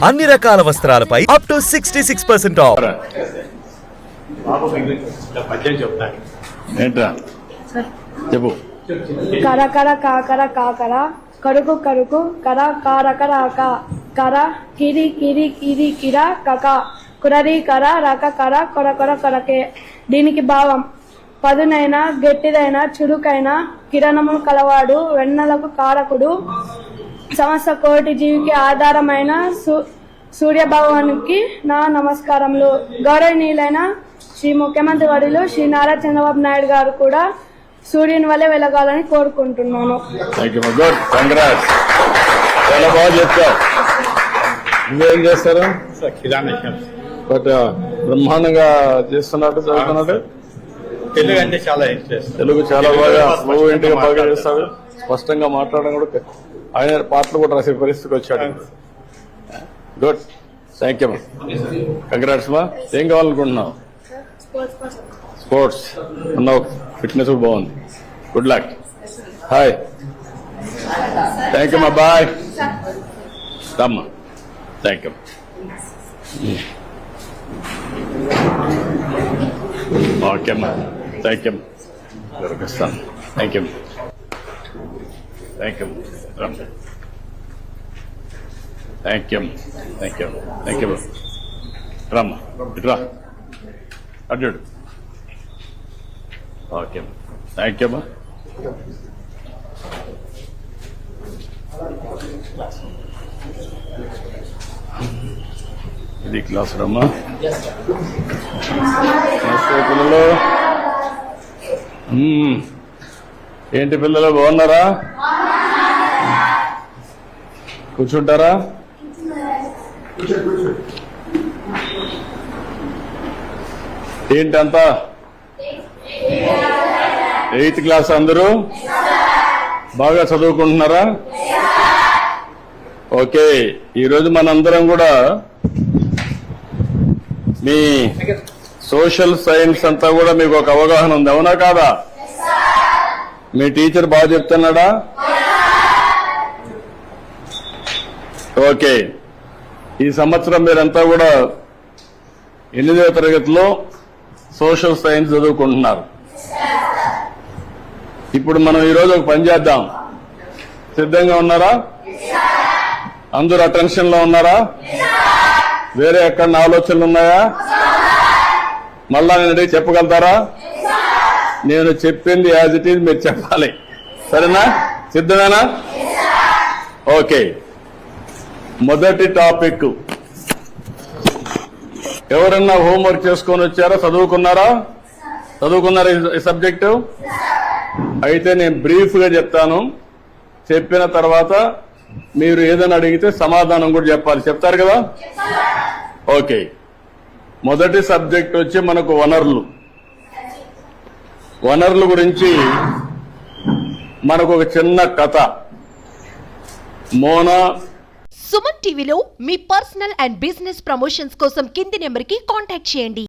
అన్ని రకాల వస్త్రాలపై up to 66% of. ఏంట్రా చెప్పు. కర కర కాకర కాకర కరుకు కరుకు కర కారకర కర కిరి కిరి కిరి కిర కక కురరి కర రక కర కొర కొర కొరకే. దీనికి భావం పదునైన గట్టిదైన చురుకైన కిరణములు కలవాడు, వెన్నెలకు కారకుడు, సమస్త కోటి జీవికి ఆధారమైన సూర్య భగవానికి నా నమస్కారములు. గౌరవనీయులైన శ్రీ ముఖ్యమంత్రి వర్యులు శ్రీ నారా చంద్రబాబు నాయుడు గారు కూడా సూర్యుని వల్లే వెలగాలని కోరుకుంటున్నాను. చాలా బాగా చెప్తావు. నువ్వేం చేస్తారు? బట్ బ్రహ్మాండంగా చేస్తున్నట్టు చదువుతున్నట్టు. తెలుగు అంటే చాలా ఇంట్రెస్ట్. తెలుగు చాలా బాగా ఫ్లూయెంట్ గా బాగా చేస్తాడు. స్పష్టంగా మాట్లాడడం కూడా, ఆయన పాటలు కూడా రాసే పరిస్థితికి వచ్చాడు. Good, thank you. కంగ్రాట్స్ మా. ఏం కావాలనుకుంటున్నావు? స్పోర్ట్స్ ఉన్నావు, ఫిట్నెస్ కూడా బాగుంది. Good luck. Hi, thank you మా. బాయ్ రమ్మా. Thank you. ఓకే అమ్మా, థ్యాంక్ యూ. దొరికిస్తాను. Thank you, thank you. Thank you, thank you, thank you. రమ్మా, ఇట్రా అడ్డు. ఓకే, థ్యాంక్ యూ అమ్మా. ఇది క్లాస్ రమ్మా. పిల్లలు ఏంటి పిల్లలు బాగున్నారా? కూర్చుంటారా? ఏంటంతా 8th క్లాస్ అందరూ బాగా చదువుకుంటున్నారా? ఓకే, ఈరోజు మనందరం కూడా మీ సోషల్ సైన్స్ అంతా కూడా మీకు ఒక అవగాహన ఉంది, అవునా కాదా? మీ టీచర్ బాగా చెప్తున్నాడా? ఓకే, ఈ సంవత్సరం మీరంతా కూడా 8వ తరగతిలో సోషల్ సైన్స్ చదువుకుంటున్నారు. ఇప్పుడు మనం ఈరోజు ఒక పని చేద్దాం. సిద్ధంగా ఉన్నారా? అందరూ అటెన్షన్ లో ఉన్నారా? వేరే ఎక్కడ ఆలోచనలు ఉన్నాయా? మళ్ళా నేను అడిగి చెప్పగలుగుతారా? నేను చెప్పింది యాజ్ ఇట్ ఈజ్ మీరు చెప్పాలి, సరేనా? సిద్ధమేనా? ఓకే, మొదటి టాపిక్. ఎవరన్నా హోంవర్క్ చేసుకొని వచ్చారా? చదువుకున్నారా? చదువుకున్నారా ఈ సబ్జెక్టు? అయితే నేను బ్రీఫ్ గా చెప్తాను. చెప్పిన తర్వాత మీరు ఏదైనా అడిగితే సమాధానం కూడా చెప్పాలి. చెప్తారు కదా? ఓకే, మొదటి సబ్జెక్ట్ వచ్చి మనకు వనరులు. వనరుల గురించి మనకు ఒక చిన్న కథ. మోనా. సుమన్ టీవీలో మీ పర్సనల్ అండ్ బిజినెస్ ప్రమోషన్స్ కోసం కింది నెంబర్కి కాంటాక్ట్ చేయండి.